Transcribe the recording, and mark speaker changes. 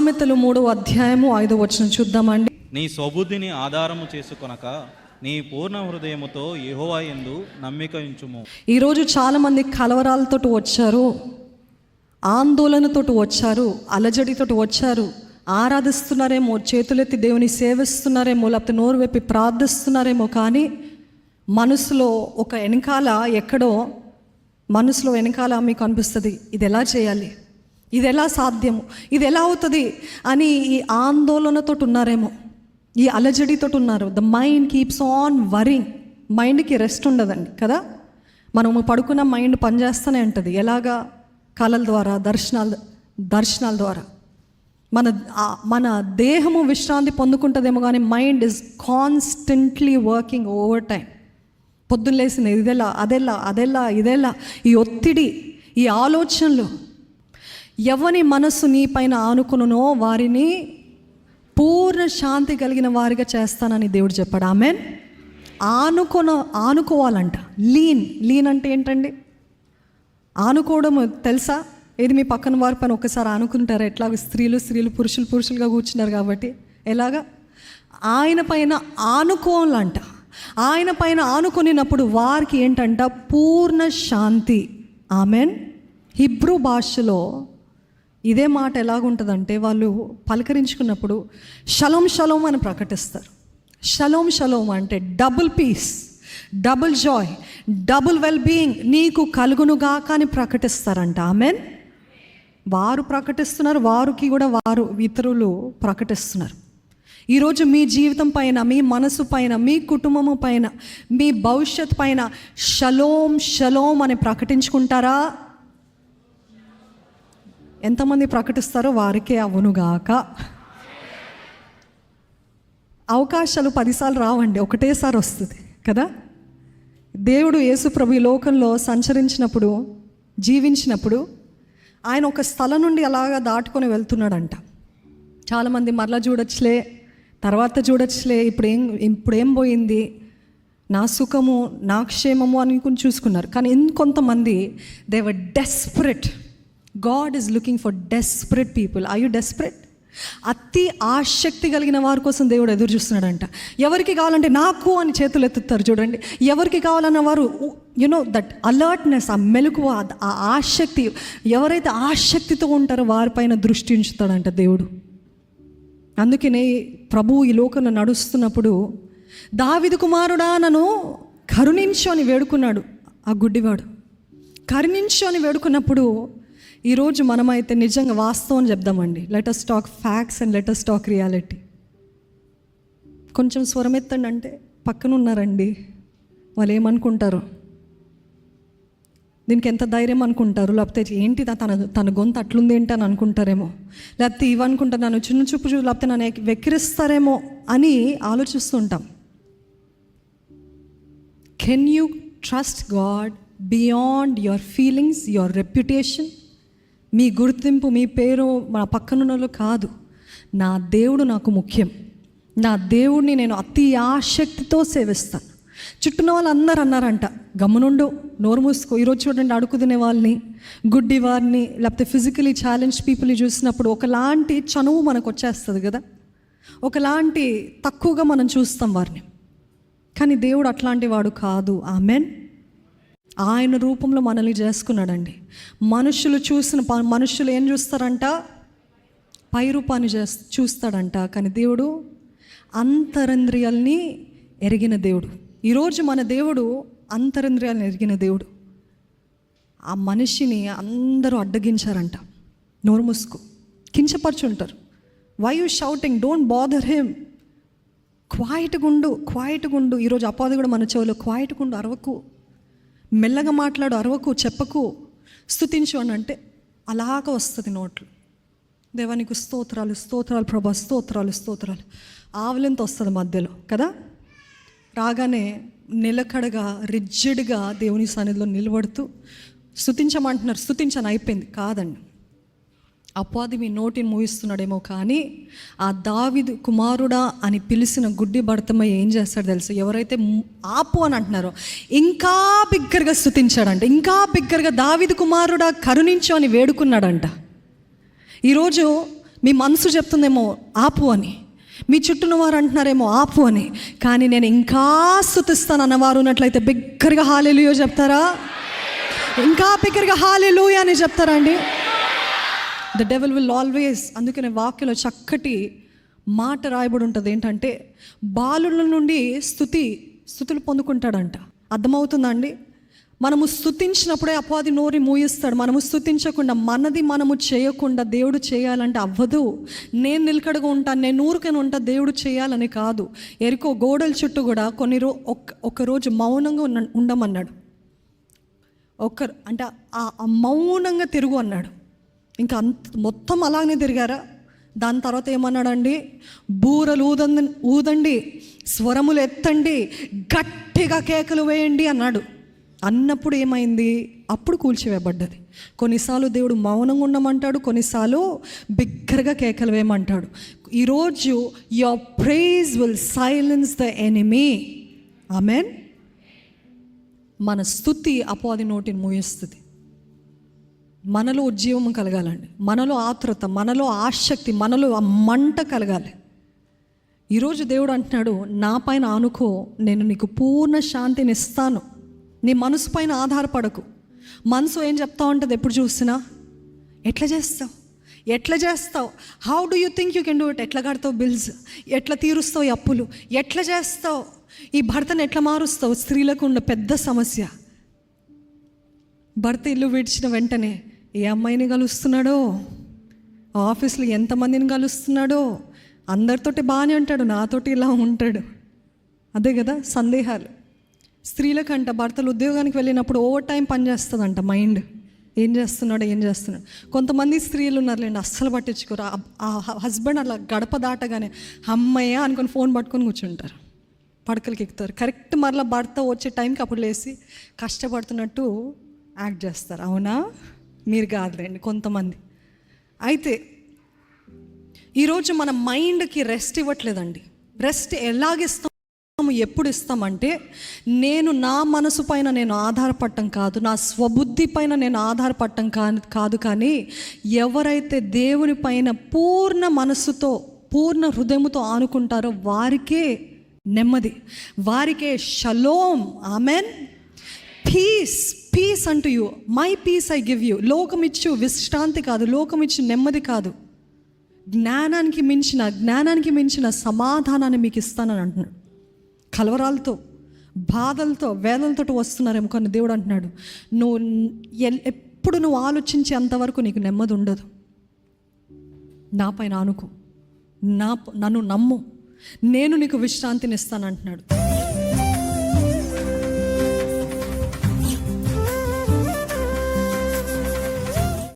Speaker 1: సామెతలు 3:5 చూద్దామండి.
Speaker 2: నీ స్వబుద్ధిని ఆధారము చేసుకొనక నీ పూర్ణ హృదయముతో యెహోవా యందు నమ్మిక ఉంచుము.
Speaker 1: ఈరోజు చాలామంది కలవరాలతో వచ్చారు, ఆందోళనతో వచ్చారు, అలజడితో వచ్చారు. ఆరాధిస్తున్నారేమో, చేతులెత్తి దేవుని సేవిస్తున్నారేమో, లేకపోతే నోరు వెప్పి ప్రార్థిస్తున్నారేమో, కానీ మనసులో ఒక వెనకాల ఎక్కడో మనసులో వెనకాల మీకు అనిపిస్తుంది, ఇది ఎలా చేయాలి, ఇది ఎలా సాధ్యము, ఇది ఎలా అవుతుంది అని ఈ ఆందోళనతో ఉన్నారేమో, ఈ అలజడితో ఉన్నారు. The mind keeps on worrying. మైండ్కి రెస్ట్ ఉండదండి కదా. మనము పడుకున్న మైండ్ పనిచేస్తూనే ఉంటుంది. ఎలాగా? కళల ద్వారా, దర్శనాల ద్వారా. మన దేహము విశ్రాంతి పొందుకుంటుందేమో, కానీ mind is constantly working over time. పొద్దున్న లేసిన ఇదెలా ఈ ఒత్తిడి, ఈ ఆలోచనలు. ఎవని మనస్సు నీ పైన ఆనుకునునో వారిని పూర్ణ శాంతి కలిగిన వారిగా చేస్తానని దేవుడు చెప్పాడు. ఆమెన్. ఆనుకోవాలంట. లీన్ అంటే ఏంటండి? ఆనుకోవడం తెలుసా? ఇది మీ పక్కన వారి పైన ఒకసారి ఆనుకుంటారా? ఎట్లాగ స్త్రీలు పురుషులుగా కూర్చున్నారు కాబట్టి ఎలాగా? ఆయన పైన ఆనుకోవాలంట. ఆయన పైన ఆనుకునినప్పుడు వారికి ఏంటంట? పూర్ణ శాంతి. ఆమెన్. హిబ్రూ భాషలో ఇదే మాట ఎలాగుంటుందంటే, వాళ్ళు పలకరించుకున్నప్పుడు షలోమ్ షలోమ్ అని ప్రకటిస్తారు. షలోమ్ షలోమ్ అంటే double peace, double joy, double well being నీకు కలుగునుగాక అని ప్రకటిస్తారంట. ఆమెన్. వారు ప్రకటిస్తున్నారు, వారికి కూడా వారు ఇతరులు ప్రకటిస్తున్నారు. ఈరోజు మీ జీవితం పైన, మీ మనసు పైన, మీ కుటుంబము పైన, మీ భవిష్యత్ పైన షలోమ్ షలోమ్ అని ప్రకటించుకుంటారా? ఎంతమంది ప్రకటిస్తారో వారికే అవునుగాక. అవకాశాలు 10 సార్లు రావండి, ఒకటేసారి వస్తుంది కదా. దేవుడు యేసు ప్రభు ఈ లోకంలో సంచరించినప్పుడు, జీవించినప్పుడు ఆయన ఒక స్థలం నుండి అలాగా దాటుకొని వెళ్తున్నాడంట. చాలామంది మరలా చూడొచ్చులే, తర్వాత చూడొచ్చులే, ఇప్పుడేం పోయింది, నా సుఖము నా క్షేమము అనుకుని చూసుకున్నారు. కానీ ఇంకొంతమంది they were desperate. God is looking for desperate people. Are you desperate? అతి ఆసక్తి కలిగిన వారి కోసం దేవుడు ఎదురు చూస్తున్నాడంట. ఎవరికి కావాలంటే నాకు అని చేతులు ఎత్తుతారు చూడండి. ఎవరికి కావాలన్న వారు దట్ అలర్ట్నెస్, ఆ మెలకువ, ఆ ఆసక్తి, ఎవరైతే ఆసక్తితో ఉంటారో వారిపైన దృష్టి ఉంచుతాడంట దేవుడు. అందుకనే ప్రభువు ఈ లోకంలో నడుస్తున్నప్పుడు, దావీదు కుమారుడా నన్ను కరుణించు అని వేడుకున్నాడు ఆ గుడ్డివాడు. కరుణించు అని వేడుకున్నప్పుడు ఈరోజు మనమైతే నిజంగా వాస్తవం చెప్దామండి. Let us talk facts and let us talk reality. కొంచెం స్వరం ఎత్తండి అంటే పక్కన ఉన్నారండి, వాళ్ళు ఏమనుకుంటారు, దీనికి ఎంత ధైర్యం అనుకుంటారు, లేకపోతే ఏంటి తన గొంతు అట్లుంది ఏంటి అని అనుకుంటారేమో, లేకపోతే ఇవనుకుంటారు నన్ను చిన్న చూపు లేకపోతే నన్ను వెక్కిరిస్తారేమో అని ఆలోచిస్తుంటాం. Can you trust God beyond your feelings, your reputation? మీ గుర్తింపు, మీ పేరు మా పక్కనున్నలో కాదు. నా దేవుడు నాకు ముఖ్యం. నా దేవుడిని నేను అతి ఆసక్తితో సేవిస్తాను. చుట్టూన వాళ్ళు అందరూ అన్నారంట, గమ్మునుండు, నోరు మూసుకో. ఈరోజు చూడండి, అడుగు తినే వాళ్ళని, గుడ్డి వారిని, లేకపోతే ఫిజికలీ ఛాలెంజ్ పీపుల్ని చూసినప్పుడు ఒకలాంటి చనువు మనకు వచ్చేస్తుంది కదా, ఒకలాంటి తక్కువగా మనం చూస్తాం వారిని. కానీ దేవుడు అట్లాంటి వాడు కాదు. ఆమెన్. ఆయన రూపంలో మనల్ని చేసుకున్నాడండి. మనుషులు ఏం చూస్తారంట? పై రూపాన్ని చూస్తాడంట. కానీ దేవుడు అంతరింద్రియాల్ని ఎరిగిన దేవుడు. ఈరోజు మన దేవుడు అంతరింద్రియాలను ఎరిగిన దేవుడు. ఆ మనిషిని అందరూ అడ్డగించారంట. నోరు మూసుకో, కించపరుచుంటారు. Why you shouting? Don't bother him. క్వైట్గా ఉండు. ఈరోజు అపాది కూడా మన చెవులో క్వైట్గా ఉండు, అరవకు, మెల్లగా మాట్లాడు, అరవకు, చెప్పకు, స్తుతించు అని అంటే అలాగ వస్తుంది నోట్లు. దేవానికి స్తోత్రాలు ప్రభా, స్తోత్రాలు. ఆవలింత వస్తుంది మధ్యలో కదా. రాగానే నిలకడగా, రిజిడ్గా దేవుని సన్నిధిలో నిలబడుతూ స్తుతించమంటున్నారు. స్తుతించని అయిపోయింది కాదండి. అపవాది మీ నోటిని మూయిస్తున్నాడేమో, కానీ ఆ దావీదు కుమారుడా అని పిలిచిన గుడ్డి భర్తమయ్య ఏం చేస్తాడు తెలుసు? ఎవరైతే ఆపు అని అంటున్నారో ఇంకా బిగ్గరగా స్తుతించాడంట, ఇంకా బిగ్గరగా దావీదు కుమారుడా కరుణించు అని వేడుకున్నాడంట. ఈరోజు మీ మనసు చెప్తుందేమో ఆపు అని, మీ చుట్టూన వారు అంటున్నారేమో ఆపు అని, కానీ నేను ఇంకా స్తుతిస్తాను అన్నవారు ఉన్నట్లయితే బిగ్గరగా హల్లెలూయా చెప్తారా? ఇంకా బిగ్గరగా హల్లెలూయా అని చెప్తారా అండి? ద డెవిల్ విల్ ఆల్వేస్, అందుకనే వాక్యలో చక్కటి మాట రాయబడి ఉంటుంది ఏంటంటే, బాలుల నుండి స్తుతులు పొందుకుంటాడంట. అర్థమవుతుందా అండి? మనము స్తుతించినప్పుడే అపవాది నోరి మూయిస్తాడు. మనము స్తుతించకుండా, మనది మనము చేయకుండా దేవుడు చేయాలంటే అవ్వదు. నేను నిలకడగా ఉంటాను, నేను ఊరికనే ఉంటా, దేవుడు చేయాలని కాదు. ఎరుకో గోడల చుట్టూ కూడా ఒకరోజు మౌనంగా ఉండమన్నాడు. అంటే ఆ మౌనంగా తిరుగు అన్నాడు. ఇంకా మొత్తం అలాగనే తిరిగారా? దాని తర్వాత ఏమన్నాడండి? బూరలు ఊదండి, స్వరములు ఎత్తండి, గట్టిగా కేకలు వేయండి అన్నాడు. అన్నప్పుడు ఏమైంది? అప్పుడు కూల్చివేయబడ్డది. కొన్నిసార్లు దేవుడు మౌనంగా ఉండమంటాడు, కొన్నిసార్లు బిగ్గరగా కేకలు వేయమంటాడు. ఈరోజు your praise will silence the enemy. Amen. మన స్తుతి అపవాది నోటిని మూయిస్తుంది. మనలో ఉజ్జీవం కలగాలండి, మనలో ఆత్రుత, మనలో ఆసక్తి, మనలో ఆ మంట కలగాలి. ఈరోజు దేవుడు అంటున్నాడు, నా పైన ఆనుకో, నేను నీకు పూర్ణ శాంతిని ఇస్తాను. నీ మనసు పైన ఆధారపడకు. మనసు ఏం చెప్తా ఉంటుంది ఎప్పుడు చూసినా? ఎట్లా చేస్తావు, how do you think you can do it, ఎట్లా కడతావు బిల్స్, ఎట్లా తీరుస్తావు ఈ అప్పులు, ఎట్లా చేస్తావు, ఈ భర్తను ఎట్లా మారుస్తావు. స్త్రీలకు ఉన్న పెద్ద సమస్య, భర్త ఇల్లు విడిచిన వెంటనే ఏ అమ్మాయిని కలుస్తున్నాడో, ఆఫీస్లో ఎంతమందిని కలుస్తున్నాడో, అందరితోటి బాగానే ఉంటాడు, నాతోటి ఇలా ఉంటాడు. అదే కదా సందేహాలు. స్త్రీలకంట భర్తలు ఉద్యోగానికి వెళ్ళినప్పుడు ఓవర్ టైం పనిచేస్తుందంట మైండ్. ఏం చేస్తున్నాడు. కొంతమంది స్త్రీలు ఉన్నారులేండి, అస్సలు పట్టించుకోరు. ఆ హస్బెండ్ అలా గడప దాటగానే అమ్మయ్య అనుకొని ఫోన్ పట్టుకొని కూర్చుంటారు, పడకలకి ఎక్కుతారు. కరెక్ట్ మరలా భర్త వచ్చే టైంకి అప్పుడు లేచి కష్టపడుతున్నట్టు యాక్ట్ చేస్తారు. అవునా? మీరు కాదులేండి, కొంతమంది. అయితే ఈరోజు మన మైండ్కి రెస్ట్ ఇవ్వట్లేదండి. రెస్ట్ ఎలాగిస్తాము, ఎప్పుడు ఇస్తామంటే, నేను నా మనసు పైన నేను ఆధారపడటం కాదు, నా స్వబుద్ధి పైన నేను ఆధారపడటం కాదు, కానీ ఎవరైతే దేవుని పైన పూర్ణ మనస్సుతో పూర్ణ హృదయముతో ఆనుకుంటారో వారికే నెమ్మది, వారికే షలోమ్. ఆమెన్. పీస్ అంటూ you, my peace I give you. లోకమిచ్చు విశ్రాంతి కాదు, లోకమిచ్చు నెమ్మది కాదు, జ్ఞానానికి మించిన సమాధానాన్ని మీకు ఇస్తానని అంటున్నాడు. కలవరాలతో, బాధలతో, వేదనలతో వస్తున్నారేమో, కానీ దేవుడు అంటున్నాడు, ఎప్పుడు నువ్వు ఆలోచించే అంతవరకు నీకు నెమ్మది ఉండదు. నా పైన ఆనుకో, నన్ను నమ్ము, నేను నీకు విశ్రాంతిని ఇస్తాను అంటున్నాడు.